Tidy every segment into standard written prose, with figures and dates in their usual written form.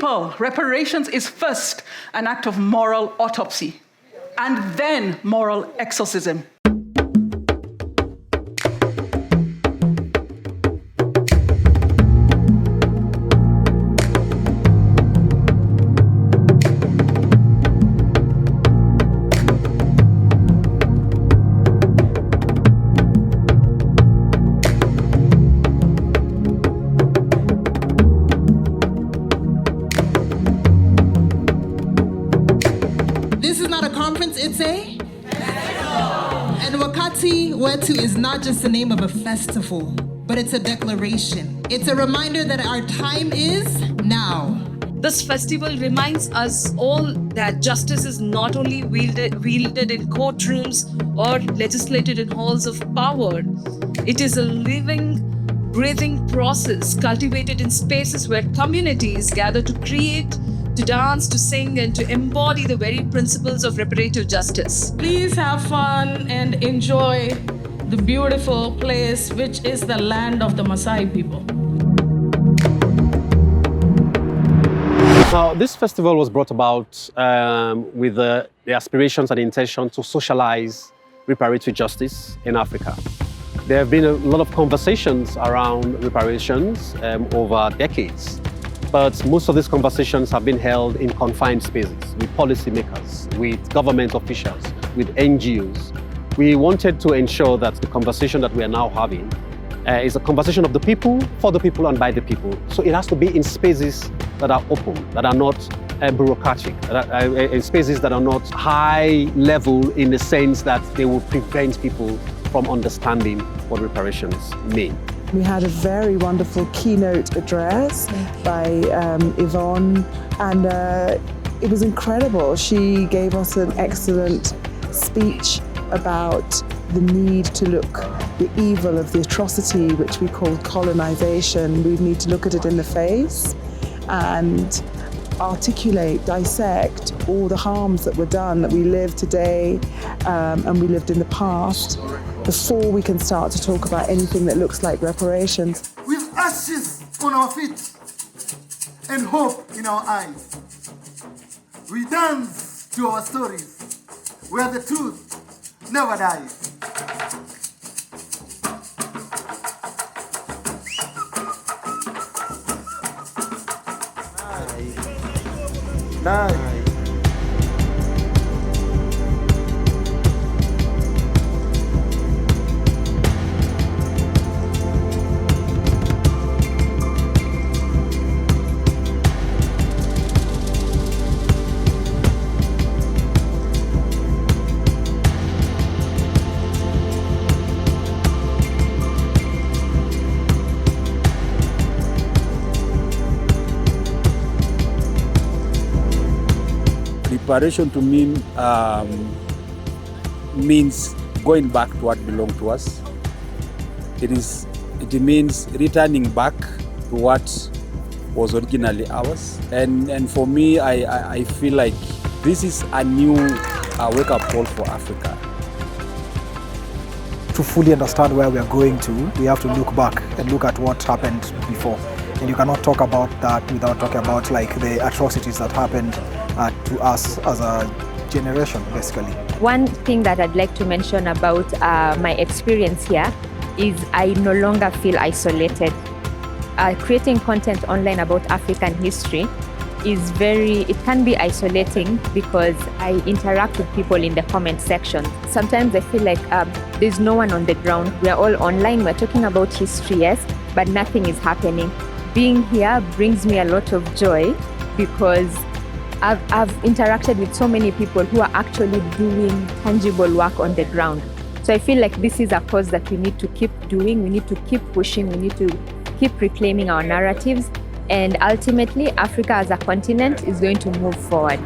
people, reparations is first an act of moral autopsy and then moral exorcism. It's a festival. And Wakati Wetu is not just the name of a festival, but it's a declaration. It's a reminder that our time is now. This festival reminds us all that justice is not only wielded in courtrooms or legislated in halls of power. It is a living, breathing process cultivated in spaces where communities gather to create, to dance, to sing, and to embody the very principles of reparative justice. Please have fun and enjoy the beautiful place, which is the land of the Maasai people. Now, this festival was brought about with the aspirations and intention to socialize reparative justice in Africa. There have been a lot of conversations around reparations over decades. But most of these conversations have been held in confined spaces with policymakers, with government officials, with NGOs. We wanted to ensure that the conversation that we are now having is a conversation of the people, for the people, and by the people. So it has to be in spaces that are open, that are not bureaucratic, in spaces that are not high level in the sense that they will prevent people from understanding what reparations mean. We had a very wonderful keynote address by Yvonne, and it was incredible. She gave us an excellent speech about the need to look the evil of the atrocity which we call colonization. We need to look at it in the face and articulate, dissect all the harms that were done, that we live today and we lived in the past, before we can start to talk about anything that looks like reparations. With ashes on our feet and hope in our eyes, we dance to our stories, where the truth never dies. Nice. Reparation to me means going back to what belonged to us. It means returning back to what was originally ours. And for me, I feel like this is a new wake-up call for Africa. To fully understand where we are going to, we have to look back and look at what happened before. And you cannot talk about that without talking about like the atrocities that happened to us as a generation, basically. One thing that I'd like to mention about my experience here is I no longer feel isolated. Creating content online about African history it can be isolating because I interact with people in the comment section. Sometimes I feel like there's no one on the ground. We're all online, we're talking about history, yes, but nothing is happening. Being here brings me a lot of joy because I've interacted with so many people who are actually doing tangible work on the ground. So I feel like this is a cause that we need to keep doing, we need to keep pushing, we need to keep reclaiming our narratives, and ultimately Africa as a continent is going to move forward.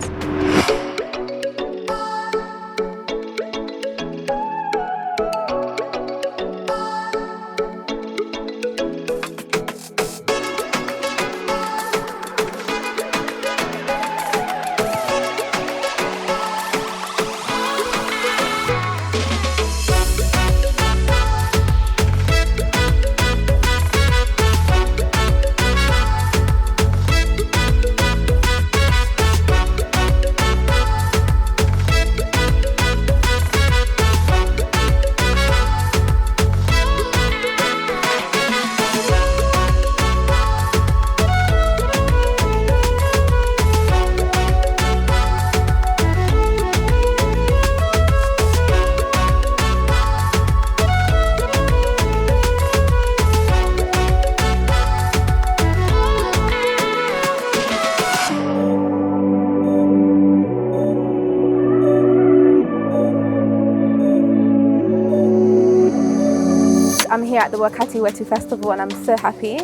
here at the Wakati Wetu Festival, and I'm so happy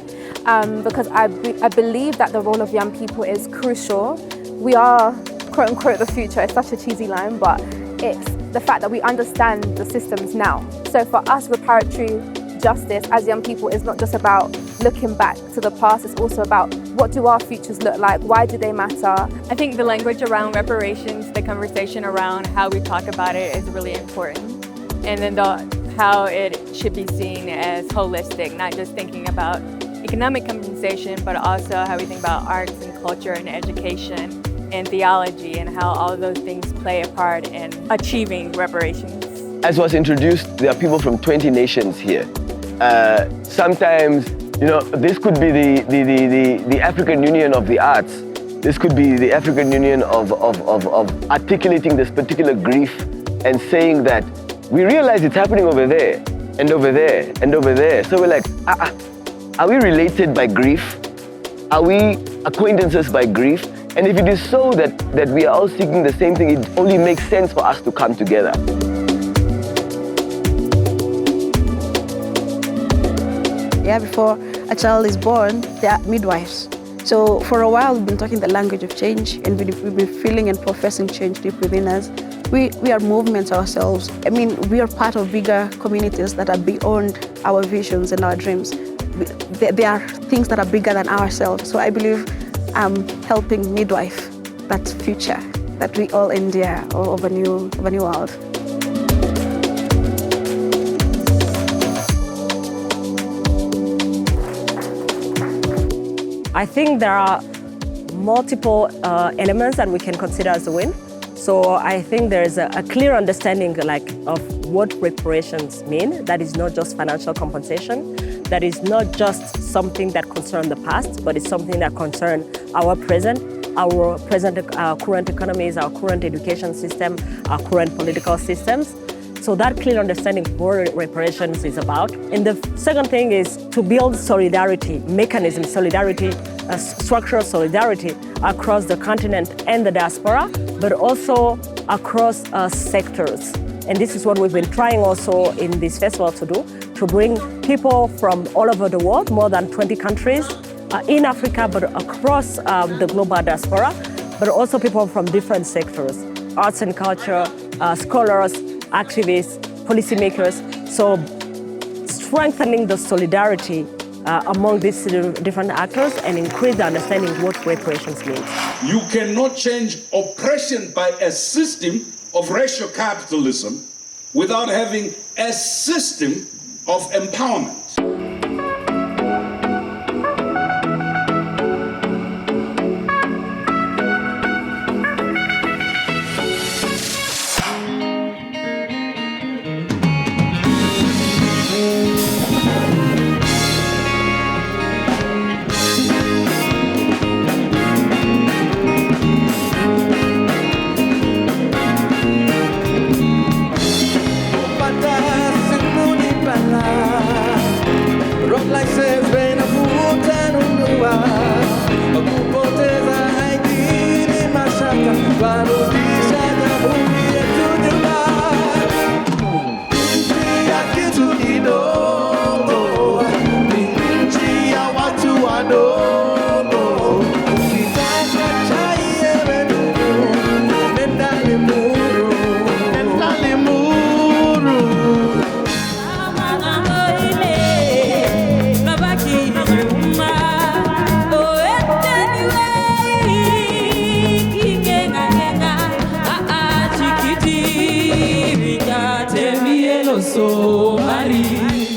because I believe that the role of young people is crucial. We are, quote unquote, the future. It's such a cheesy line, but it's the fact that we understand the systems now. So for us, reparatory justice as young people is not just about looking back to the past, it's also about what do our futures look like, why do they matter? I think the language around reparations, the conversation around how we talk about it is really important. And then how it should be seen as holistic, not just thinking about economic compensation, but also how we think about arts and culture and education and theology and how all of those things play a part in achieving reparations. As was introduced, there are people from 20 nations here. Sometimes, this could be the African Union of the arts. This could be the African Union of articulating this particular grief and saying that we realize it's happening over there, and over there, and over there. So we're like, are we related by grief? Are we acquaintances by grief? And if it is so that we are all seeking the same thing, it only makes sense for us to come together. Yeah, before a child is born, they are midwives. So for a while, we've been talking the language of change, and we've been feeling and professing change deep within us. We are movements ourselves. I mean, we are part of bigger communities that are beyond our visions and our dreams. There are things that are bigger than ourselves. So I believe helping midwife that future that we all endear of a new world. I think there are multiple elements that we can consider as a win. So I think there's a clear understanding of what reparations mean. That is not just financial compensation. That is not just something that concerns the past, but it's something that concerns our present current economies, our current education system, our current political systems. So that clear understanding of what reparations is about. And the second thing is to build solidarity, mechanism, solidarity, structural solidarity across the continent and the diaspora, but also across sectors. And this is what we've been trying also in this festival to do, to bring people from all over the world, more than 20 countries, in Africa, but across the global diaspora, but also people from different sectors, arts and culture, scholars, activists, policymakers. So strengthening the solidarity among these different actors and increase the understanding of what reparations means. You cannot change oppression by a system of racial capitalism without having a system of empowerment. So Marie,